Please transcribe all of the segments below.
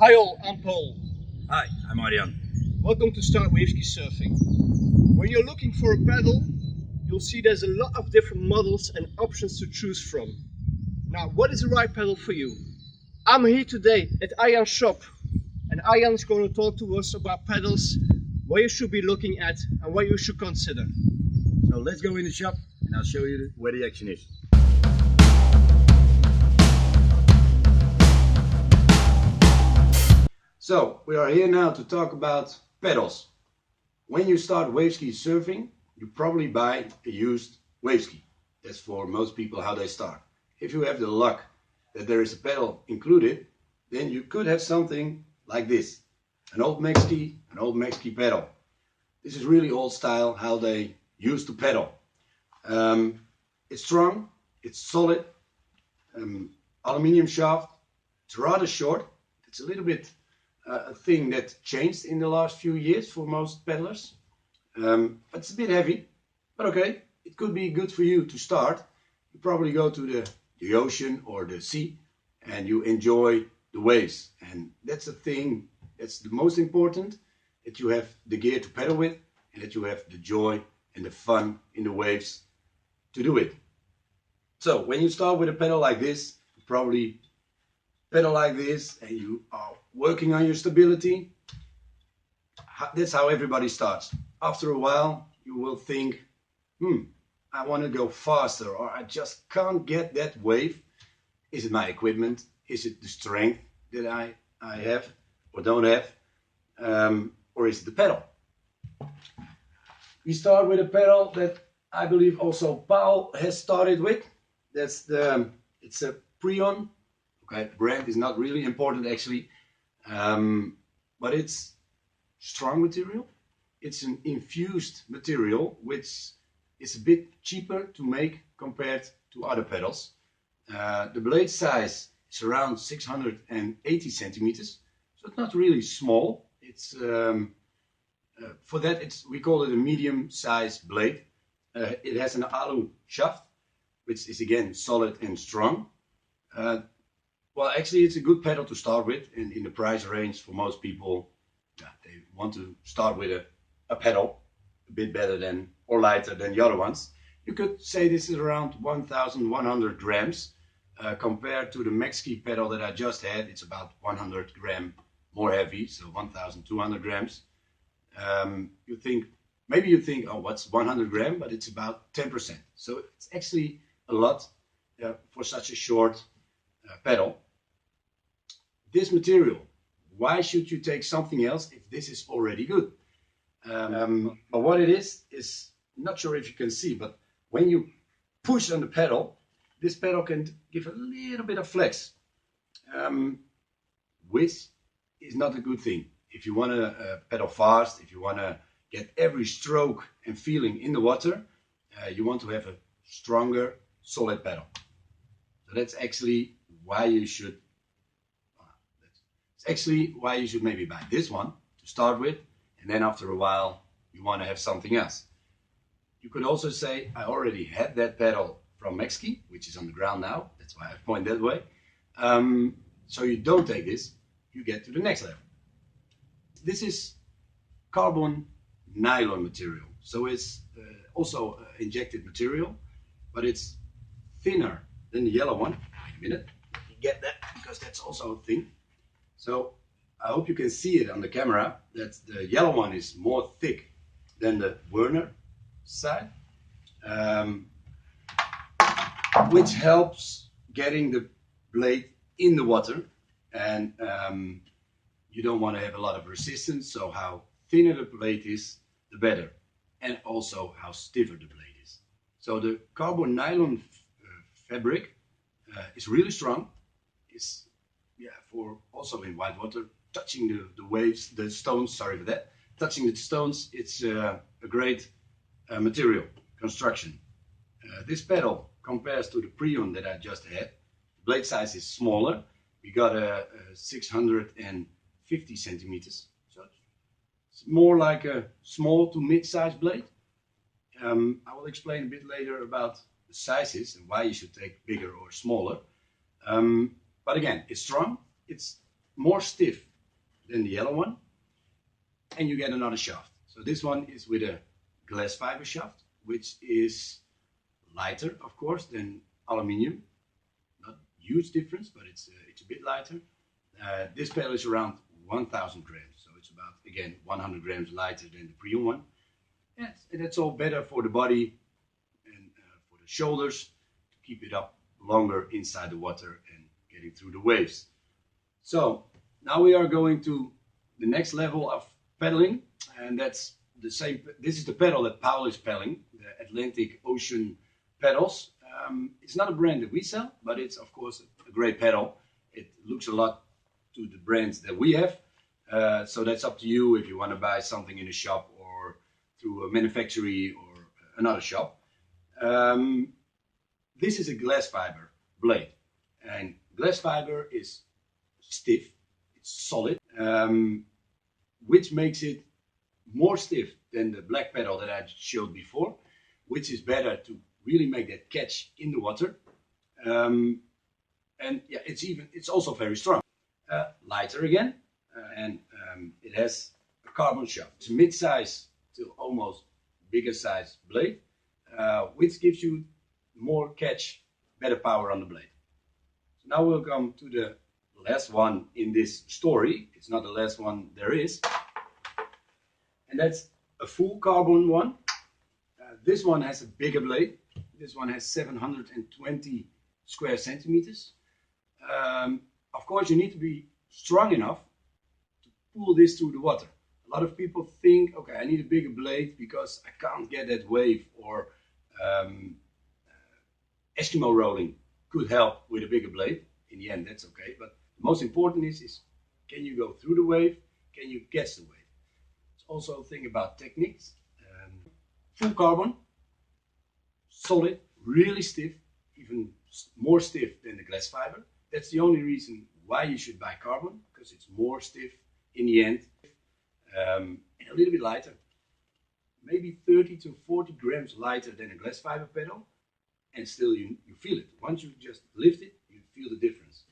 Hi all, I'm Polle. Hi, I'm Arjan. Welcome to start Waveski Surfing. When you're looking for a paddle, you'll see there's a lot of different models and options to choose from. Now, what is the right paddle for you? I'm here today at Arjan's shop, and Arjan is going to talk to us about paddles, what you should be looking at and what you should consider. So let's go in the shop and I'll show you where the action is. So we are here now to talk about pedals. When you start waveski surfing, you probably buy a used waveski. That's for most people how they start. If you have the luck that there is a pedal included, then you could have something like this. An old Waveski pedal. This is really old style how they used to pedal. It's strong, it's solid, aluminium shaft, it's rather short. It's a little bit a thing that changed in the last few years for most paddlers. But it's a bit heavy, but okay, it could be good for you to start. You probably go to the ocean or the sea and you enjoy the waves. And that's the thing that's the most important, that you have the gear to paddle with and that you have the joy and the fun in the waves to do it. So when you start with a pedal like this, you probably pedal like this and you are working on your stability. That's how everybody starts. After a while you will think, I want to go faster, or I just can't get that wave. Is it my equipment? Is it the strength that I have or don't have? Or is it the pedal? We start with a pedal that I believe also Polle has started with. It's a Prion. Okay, brand is not really important actually, but it's strong material. It's an infused material which is a bit cheaper to make compared to other pedals. The blade size is around 680 centimeters, so it's not really small. It's for that we call it a medium-sized blade. It has an alu shaft, which is again solid and strong. Well, actually, it's a good pedal to start with, and in the price range for most people, they want to start with a pedal a bit better than or lighter than the other ones. You could say this is around 1,100 grams compared to the Waveski pedal that I just had. It's about 100 grams more heavy, so 1,200 grams. Maybe you think, oh, what's 100 grams? But it's about 10%. So it's actually a lot for such a short pedal. This material, why should you take something else if this is already good? But what it is not sure if you can see, but when you push on the pedal, this pedal can give a little bit of flex, which is not a good thing. If you want to pedal fast, if you want to get every stroke and feeling in the water, you want to have a stronger, solid pedal. So that's actually why you should maybe buy this one to start with, and then after a while you want to have something else. You could also say, I already had that pedal from Waveski, which is on the ground now. That's why I point that way. So you don't take this, you get to the next level. This is carbon nylon material. So it's also injected material, but it's thinner than the yellow one. Wait a minute, let me get that, because that's also a thing. So I hope you can see it on the camera that the yellow one is more thick than the Werner side, which helps getting the blade in the water, and you don't want to have a lot of resistance, so how thinner the blade is, the better, and also how stiffer the blade is. So the carbon nylon fabric is really strong. It's for also in white water, touching the waves, the stones, sorry for that, touching the stones, it's a great material construction. This pedal compares to the Prion that I just had. The blade size is smaller. We got a 650 centimeters, so it's more like a small to mid-sized blade. I will explain a bit later about the sizes and why you should take bigger or smaller. But again, it's strong, it's more stiff than the yellow one, and you get another shaft. So this one is with a glass fiber shaft, which is lighter, of course, than aluminium. Not huge difference, but it's a bit lighter. This pedal is around 1000 grams, so it's about, again, 100 grams lighter than the Prion one. And that's all better for the body and for the shoulders, to keep it up longer inside the water and getting through the waves. So now we are going to the next level of pedaling, and that's the same. This is the pedal that Polle is pedaling, the Atlantic Ocean pedals. It's not a brand that we sell, but it's of course a great pedal. It looks a lot to the brands that we have, so that's up to you if you want to buy something in a shop or through a manufacturer or another shop. This is a glass fiber blade, and glass fiber is stiff, it's solid, which makes it more stiff than the black pedal that I showed before, which is better to really make that catch in the water. And yeah, it's also very strong. Lighter again, and it has a carbon shaft. It's mid-size to almost bigger size blade, which gives you more catch, better power on the blade. So now we'll come to the last one in this story. It's not the last one there is, and that's a full carbon one. This one has a bigger blade. This one has 720 square centimeters. Of course, you need to be strong enough to pull this through the water. A lot of people think, okay, I need a bigger blade because I can't get that wave, or Eskimo rolling could help with a bigger blade. In the end, that's okay. But the most important is can you go through the wave? Can you catch the wave? It's also a thing about techniques. Full carbon, solid, really stiff, even more stiff than the glass fiber. That's the only reason why you should buy carbon, because it's more stiff in the end, and a little bit lighter. Maybe 30 to 40 grams lighter than a glass fiber pedal, and still you feel it. Once you just lift it, you feel the difference.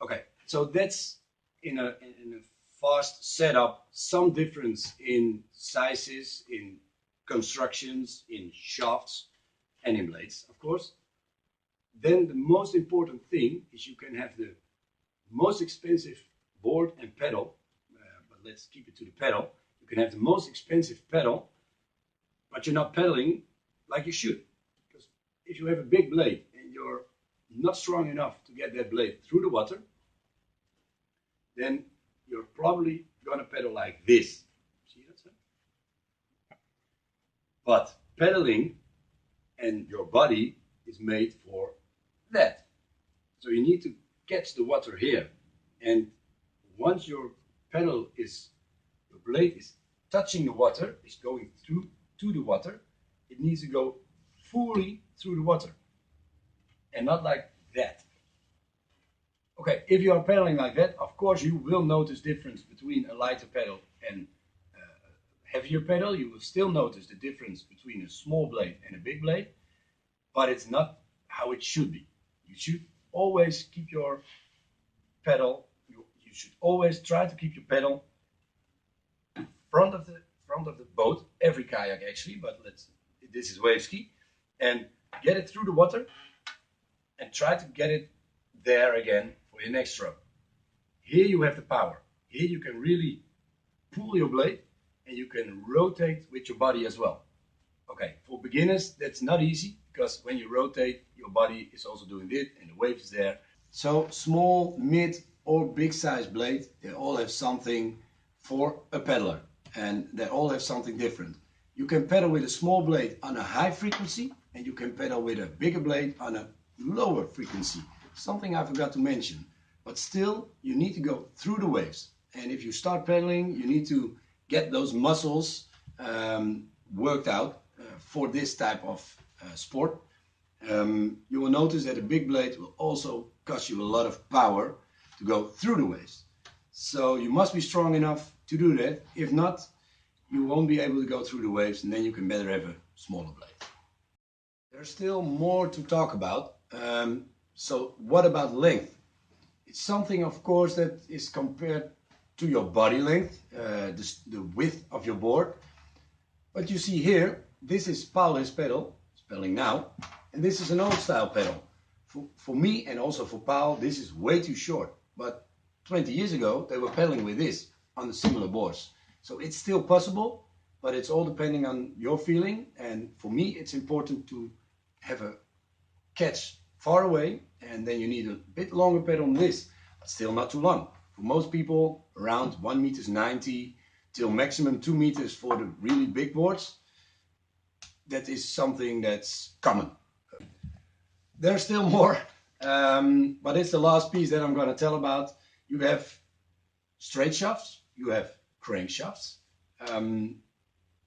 Okay, so that's in a fast setup, some difference in sizes, in constructions, in shafts, and in blades, of course. Then the most important thing is you can have the most expensive board and pedal, but let's keep it to the pedal. You can have the most expensive pedal, but you're not pedaling like you should. Because if you have a big blade and you're not strong enough to get that blade through the water, then you're probably gonna pedal like this. See that, sir? But pedaling and your body is made for that. So you need to catch the water here. And once your pedal is, your blade is touching the water, is going through to the water, it needs to go fully through the water. And not like that. Okay, if you are pedaling like that, of course you will notice difference between a lighter pedal and a heavier pedal. You will still notice the difference between a small blade and a big blade, but it's not how it should be. You should always keep your pedal, you should always try to keep your pedal in front of the boat, every kayak actually, but this is Waveski, and get it through the water and try to get it there again for your next stroke. Here you have the power. Here you can really pull your blade and you can rotate with your body as well. Okay, for beginners that's not easy, because when you rotate, your body is also doing it and the wave is there. So small, mid or big size blade, they all have something for a pedaler, and they all have something different. You can pedal with a small blade on a high frequency, and you can pedal with a bigger blade on a lower frequency. Something I forgot to mention, but still you need to go through the waves. And if you start pedaling, you need to get those muscles worked out for this type of sport. You will notice that a big blade will also cost you a lot of power to go through the waves. So you must be strong enough to do that. If not, you won't be able to go through the waves, and then you can better have a smaller blade. There's still more to talk about. So what about length? It's something, of course, that is compared to your body length, the width of your board. But you see here, this is Polle's pedal, spelling now, and this is an old style pedal. For me and also for Polle, this is way too short. But 20 years ago, they were pedaling with this on the similar boards. So it's still possible, but it's all depending on your feeling. And for me, it's important to have a catch far away, and then you need a bit longer pedal than this, but still not too long. For most people, around 1.90 meters till maximum 2 meters for the really big boards. That is something that's common. There's still more, but it's the last piece that I'm going to tell about. You have straight shafts, you have crank shafts.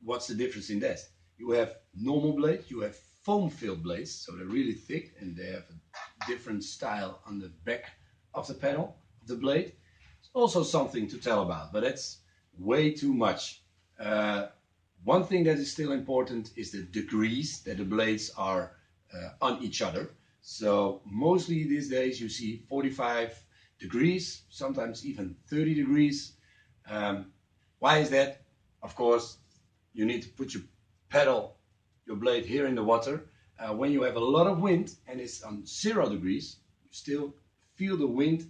What's the difference in that? You have normal blades, you have foam filled blades, so they're really thick and they have a different style on the back of the pedal, of the blade. It's also something to tell about, but that's way too much. One thing that is still important is the degrees that the blades are on each other. So mostly these days you see 45 degrees, sometimes even 30 degrees. Why is that? Of course, you need to put your pedal, your blade here in the water. When you have a lot of wind and it's on 0 degrees, you still feel the wind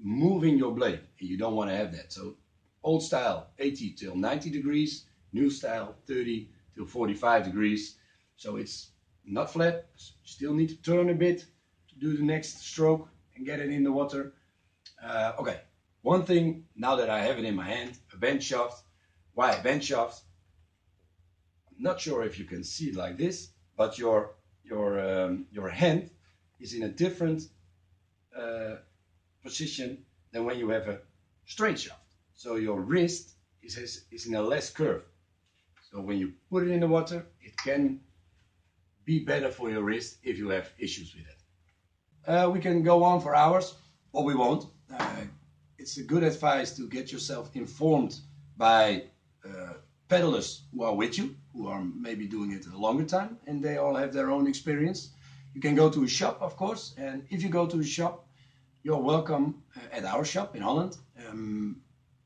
moving your blade, and you don't want to have that. So old style 80 till 90 degrees, new style 30 till 45 degrees. So it's not flat, you still need to turn a bit to do the next stroke and get it in the water. Okay, one thing, now that I have it in my hand, a bent shaft. Why a bent shaft? I'm not sure if you can see it like this, but your hand is in a different position than when you have a straight shaft. So your wrist is in a less curve. So when you put it in the water, it can be better for your wrist if you have issues with it. We can go on for hours, or we won't. It's a good advice to get yourself informed by pedalers who are with you, who are maybe doing it a longer time, and they all have their own experience. You can go to a shop, of course, and if you go to a shop, you're welcome at our shop in Holland.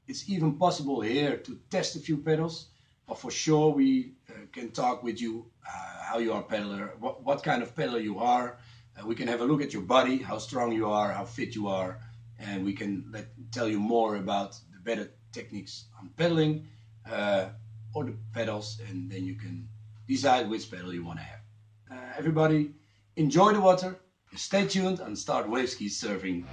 It's even possible here to test a few pedals, but for sure we can talk with you how you are a pedaler, what kind of pedaler you are. We can have a look at your body, how strong you are, how fit you are, and we can tell you more about the better techniques on pedaling or the pedals, and then you can decide which pedal you want to have. Everybody, enjoy the water, stay tuned and start Waveski surfing.